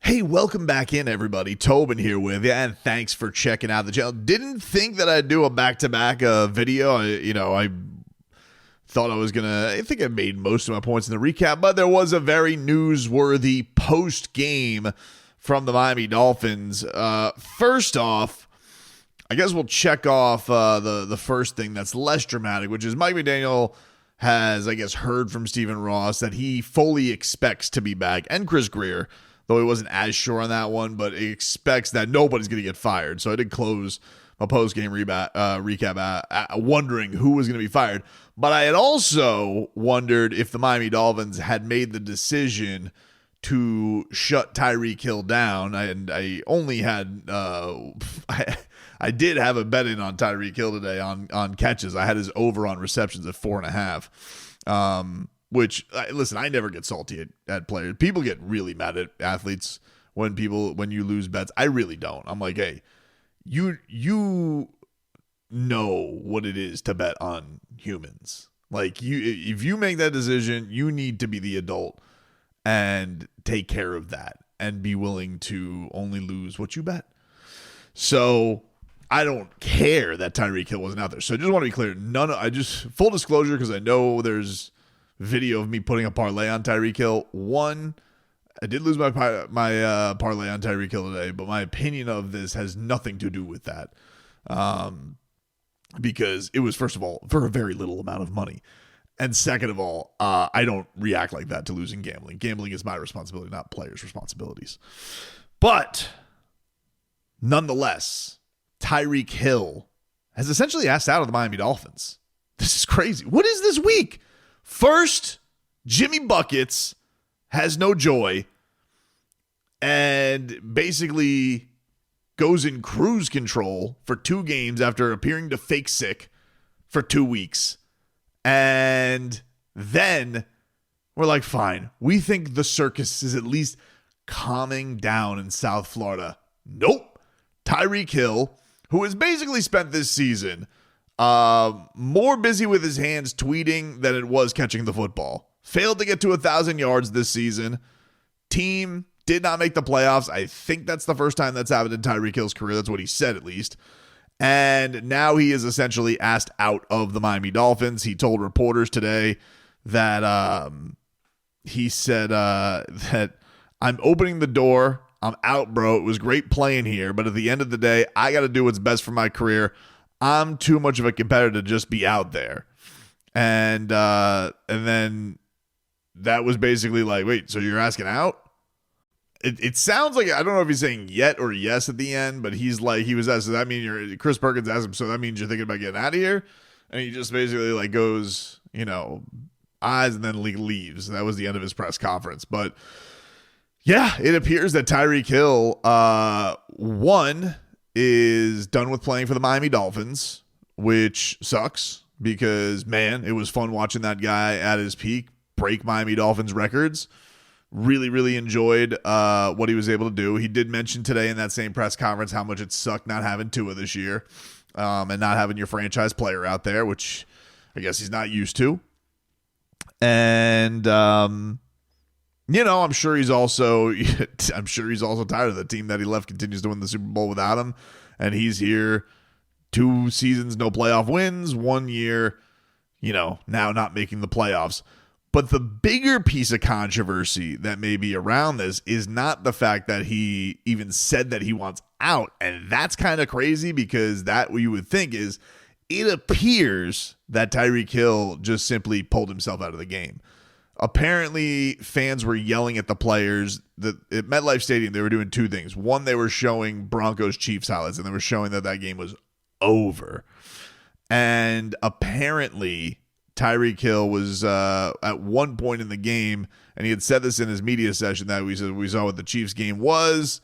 Hey, welcome back in, everybody. Tobin here with you, and thanks for checking out the channel. Didn't think that I'd do a back-to-back video. I thought I think I made most of my points in the recap, but there was a very newsworthy post-game from the Miami Dolphins. First off, I guess we'll check off the first thing that's less dramatic, which is Mike McDaniel has, I guess, heard from Stephen Ross that he fully expects to be back, and Chris Greer, though he wasn't as sure on that one, but he expects that nobody's going to get fired. So I did close my post-game recap wondering who was going to be fired. But I had also wondered if the Miami Dolphins had made the decision to shut Tyreek Hill down. And I only had I did have a bet in on Tyreek Hill today on catches. I had his over on receptions at 4.5. Which, listen, I never get salty at players. People get really mad at athletes when you lose bets. I really don't. I'm like, hey, you know what it is to bet on humans. Like, if you make that decision, you need to be the adult and take care of that and be willing to only lose what you bet. So I don't care that Tyreek Hill wasn't out there. So I just want to be clear. Full disclosure, because I know there's video of me putting a parlay on Tyreek Hill. One, I did lose my parlay on Tyreek Hill today, but my opinion of this has nothing to do with that. Because it was, first of all, for a very little amount of money. And second of all, I don't react like that to losing gambling. Gambling is my responsibility, not players' responsibilities. But nonetheless, Tyreek Hill has essentially asked out of the Miami Dolphins. This is crazy. What is this week? First, Jimmy Buckets has no joy and basically goes in cruise control for 2 games after appearing to fake sick for 2 weeks. And then we're like, fine, we think the circus is at least calming down in South Florida. Nope. Tyreek Hill, who has basically spent this season more busy with his hands tweeting than it was catching the football. Failed to get to 1,000 yards this season. Team did not make the playoffs. I think that's the first time that's happened in Tyreek Hill's career. That's what he said, at least. And now he is essentially asked out of the Miami Dolphins. He told reporters today that he said that I'm opening the door. I'm out, bro. It was great playing here, but at the end of the day, I got to do what's best for my career. I'm too much of a competitor to just be out there. And then that was basically like, wait, so you're asking out? It sounds like, I don't know if he's saying yet or yes at the end, but he's like, he was asked, does that mean Chris Perkins asked him, so that means you're thinking about getting out of here? And he just basically like goes, eyes and then leaves. That was the end of his press conference. But yeah, it appears that Tyreek Hill, one, is done with playing for the Miami Dolphins, which sucks because, man, it was fun watching that guy at his peak break Miami Dolphins records. Really, really enjoyed what he was able to do. He did mention today in that same press conference how much it sucked not having Tua this year and not having your franchise player out there, which I guess he's not used to. And, I'm sure he's also tired of the team that he left continues to win the Super Bowl without him. And he's here 2 seasons, no playoff wins, 1 year, now not making the playoffs. But the bigger piece of controversy that may be around this is not the fact that he even said that he wants out. And that's kind of crazy because that what you would think is it appears that Tyreek Hill just simply pulled himself out of the game. Apparently, fans were yelling at the players. At MetLife Stadium, they were doing 2 things. One, they were showing Broncos-Chiefs highlights, and they were showing that game was over. And apparently, Tyreek Hill was at one point in the game, and he had said this in his media session that we saw what the Chiefs game was,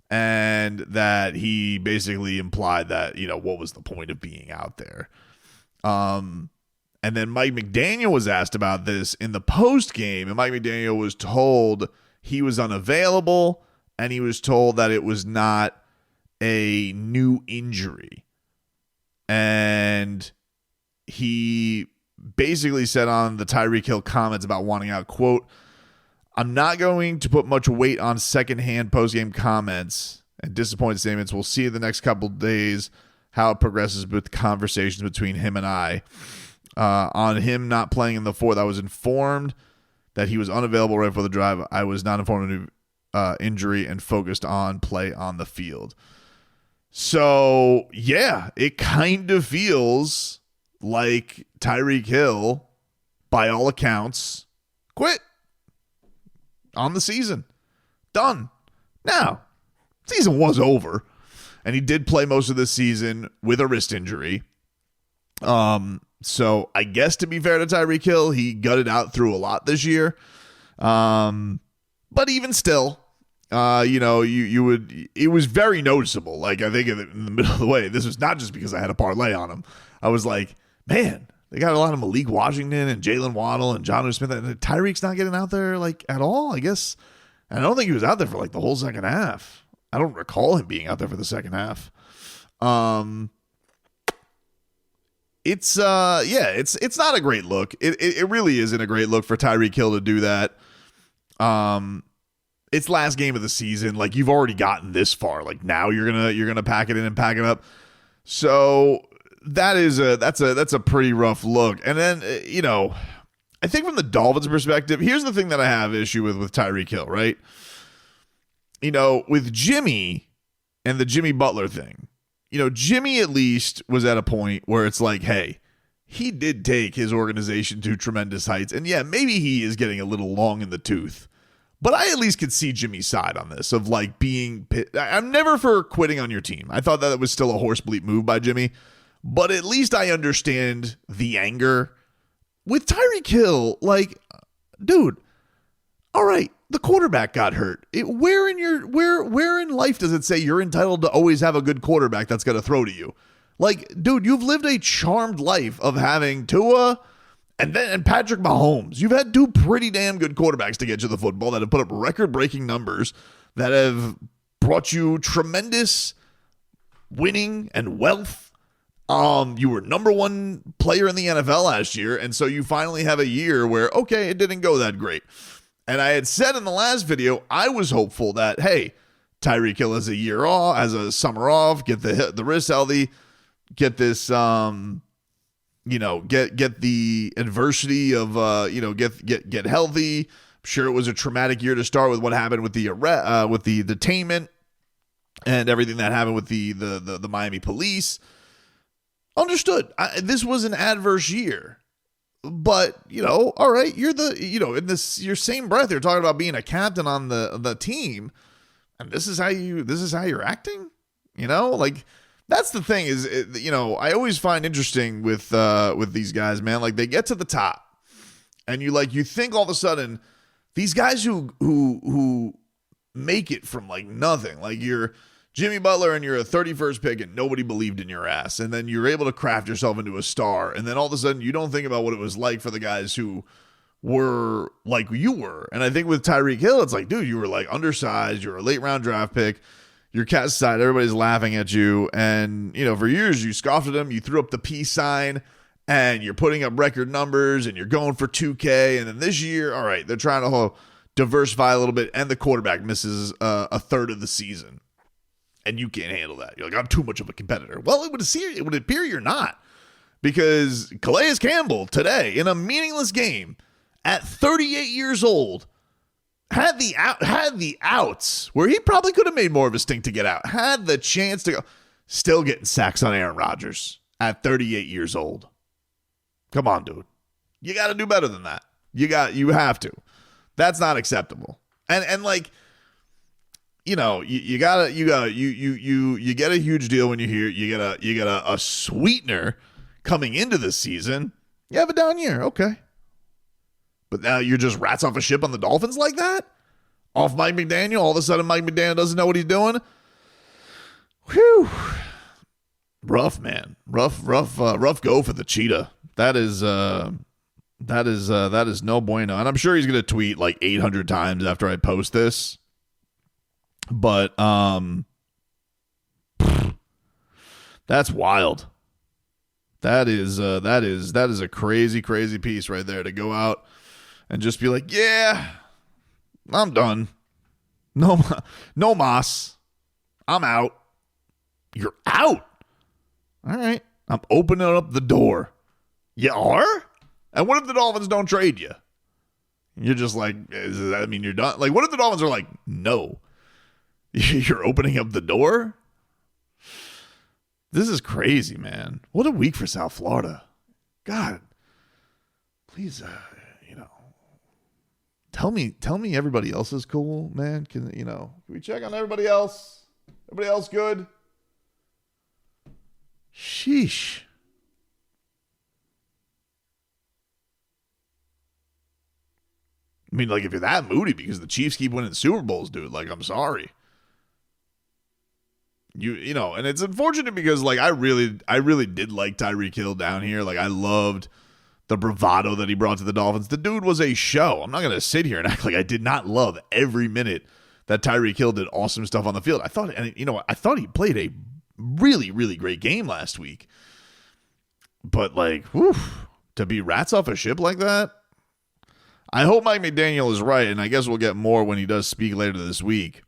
and that he basically implied that, what was the point of being out there? And then Mike McDaniel was asked about this in the post game, and Mike McDaniel was told he was unavailable, and he was told that it was not a new injury. And he basically said on the Tyreek Hill comments about wanting out, quote, I'm not going to put much weight on secondhand postgame comments and disappointed statements. We'll see in the next couple of days how it progresses with conversations between him and I. On him not playing in the fourth, I was informed that he was unavailable right before the drive. I was not informed of injury and focused on play on the field. So, yeah, it kind of feels like Tyreek Hill, by all accounts, quit on the season. Done. Now, season was over, and he did play most of the season with a wrist injury. So I guess to be fair to Tyreek Hill, he gutted out through a lot this year. But even still, it was very noticeable. Like, I think in the middle of the way, this was not just because I had a parlay on him. I was like, man, they got a lot of Malik Washington and Jalen Waddle and Jonnu Smith. And Tyreek's not getting out there like at all, I guess. And I don't think he was out there for like the whole second half. I don't recall him being out there for the second half. It's not a great look. It really isn't a great look for Tyreek Hill to do that. It's last game of the season. Like, you've already gotten this far. Like, now you're gonna pack it in and pack it up. So that's a pretty rough look. And then I think from the Dolphins' perspective, here's the thing that I have issue with Tyreek Hill, right? With Jimmy and the Jimmy Butler thing. Jimmy at least was at a point where it's like, hey, he did take his organization to tremendous heights. And yeah, maybe he is getting a little long in the tooth. But I at least could see Jimmy's side on this of like being I'm never for quitting on your team. I thought that was still a horse bleep move by Jimmy. But at least I understand the anger. With Tyreek Hill, like, dude, all right, the quarterback got hurt. Where in life does it say you're entitled to always have a good quarterback that's going to throw to you? Like, dude, you've lived a charmed life of having Tua and Patrick Mahomes. You've had two pretty damn good quarterbacks to get you the football that have put up record-breaking numbers, that have brought you tremendous winning and wealth. You were number one player in the NFL last year, and so you finally have a year where, okay, it didn't go that great. And I had said in the last video, I was hopeful that, hey, Tyreek Hill has a year off, has a summer off, get the wrist healthy, get this, get the adversity of, get healthy. I'm sure it was a traumatic year to start with what happened with the detainment and everything that happened with the Miami police. Understood. This was an adverse year. But, all right, you're in your same breath, you're talking about being a captain on the team, and this is how you're acting, like, that's the thing is, I always find interesting with these guys, man, like, they get to the top and you think all of a sudden these guys who make it from like nothing, like you're Jimmy Butler and you're a 31st pick and nobody believed in your ass. And then you're able to craft yourself into a star. And then all of a sudden you don't think about what it was like for the guys who were like you were. And I think with Tyreek Hill, it's like, dude, you were like undersized. You're a late round draft pick. You're cast aside. Everybody's laughing at you. And, for years you scoffed at him. You threw up the peace sign and you're putting up record numbers and you're going for 2K. And then this year, all right, they're trying to diversify a little bit. And the quarterback misses a third of the season. And you can't handle that. You're like, I'm too much of a competitor. Well, it would appear you're not. Because Calais Campbell today, in a meaningless game, at 38 years old, had the outs where he probably could have made more of a stink to get out. Had the chance to go. Still getting sacks on Aaron Rodgers at 38 years old. Come on, dude. You got to do better than that. You have to. That's not acceptable. And like, you get a huge deal when you get a sweetener coming into this season. You have a down year, okay. But now you're just rats off a ship on the Dolphins like that? Off Mike McDaniel? All of a sudden Mike McDaniel doesn't know what he's doing? Whew. Rough, man. Rough go for the Cheetah. That is no bueno. And I'm sure he's going to tweet like 800 times after I post this. But that's wild. That is a crazy piece right there to go out and just be like, yeah, I'm done. No, no mas. I'm out. You're out? All right. I'm opening up the door. You are? And what if the Dolphins don't trade you? You're just like, does that mean you're done? Like, what if the Dolphins are like, no, you're opening up the door? This is crazy, man. What a week for South Florida. God, please, tell me everybody else is cool, man. Can we check on everybody else? Everybody else good? Sheesh. I mean, like, if you're that moody because the Chiefs keep winning Super Bowls, dude, like, I'm sorry. And it's unfortunate because, like, I really did like Tyreek Hill down here. Like, I loved the bravado that he brought to the Dolphins. The dude was a show. I'm not going to sit here and act like I did not love every minute that Tyreek Hill did awesome stuff on the field. I thought he played a really, really great game last week. But, like, whew, to be rats off a ship like that, I hope Mike McDaniel is right, and I guess we'll get more when he does speak later this week.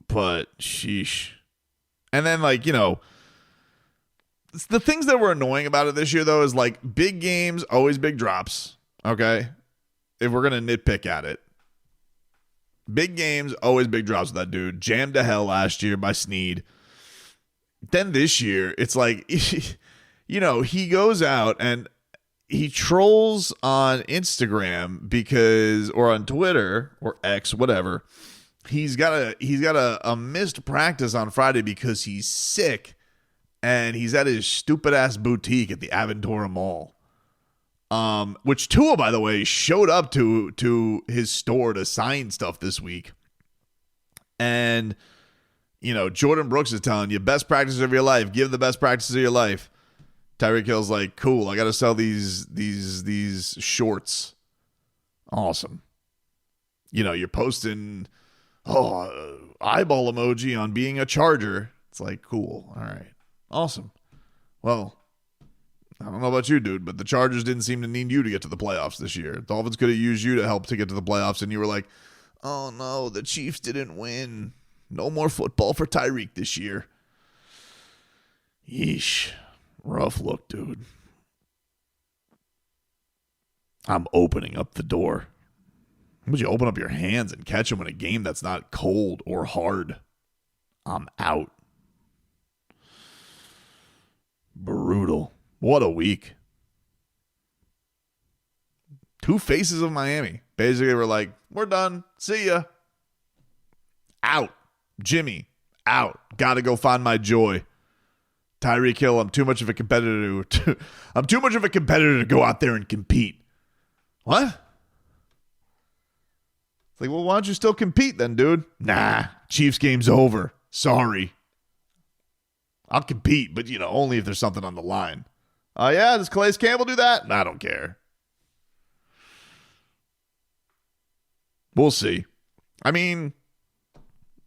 But sheesh. And then, like, the things that were annoying about it this year, though, is like big games, always big drops. Okay? If we're going to nitpick at it. Big games, always big drops with that dude. Jammed to hell last year by Snead. Then this year, it's like, he goes out and he trolls on Instagram or on Twitter or X, whatever. He's got a missed practice on Friday because he's sick and he's at his stupid ass boutique at the Aventura Mall. Which Tua, by the way, showed up to his store to sign stuff this week. And Jordan Brooks is telling you, best practice of your life. Give the best practice of your life. Tyreek Hill's like, cool, I got to sell these shorts. Awesome. You're posting, eyeball emoji on being a Charger. It's like, cool. All right. Awesome. Well, I don't know about you, dude, but the Chargers didn't seem to need you to get to the playoffs this year. Dolphins could have used you to help to get to the playoffs, and you were like, oh, no, the Chiefs didn't win. No more football for Tyreek this year. Yeesh. Rough look, dude. I'm opening up the door. Would you open up your hands and catch him in a game that's not cold or hard? I'm out. Brutal. What a week. Two faces of Miami. Basically, we're like, we're done. See ya. Out. Jimmy, out. Gotta go find my joy. Tyreek Hill, I'm too much of a competitor to go out there and compete. What? It's like, well, why don't you still compete then, dude? Nah, Chiefs game's over. Sorry. I'll compete, but, only if there's something on the line. Oh, yeah? Does Calais Campbell do that? I don't care. We'll see. I mean,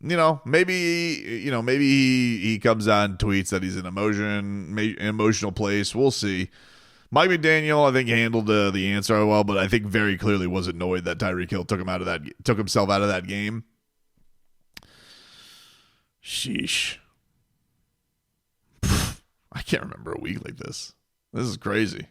maybe he comes out and tweets that he's in emotional place. We'll see. Mike McDaniel, I think, handled the answer well, but I think very clearly was annoyed that Tyreek Hill took himself out of that game. Sheesh. I can't remember a week like this. This is crazy.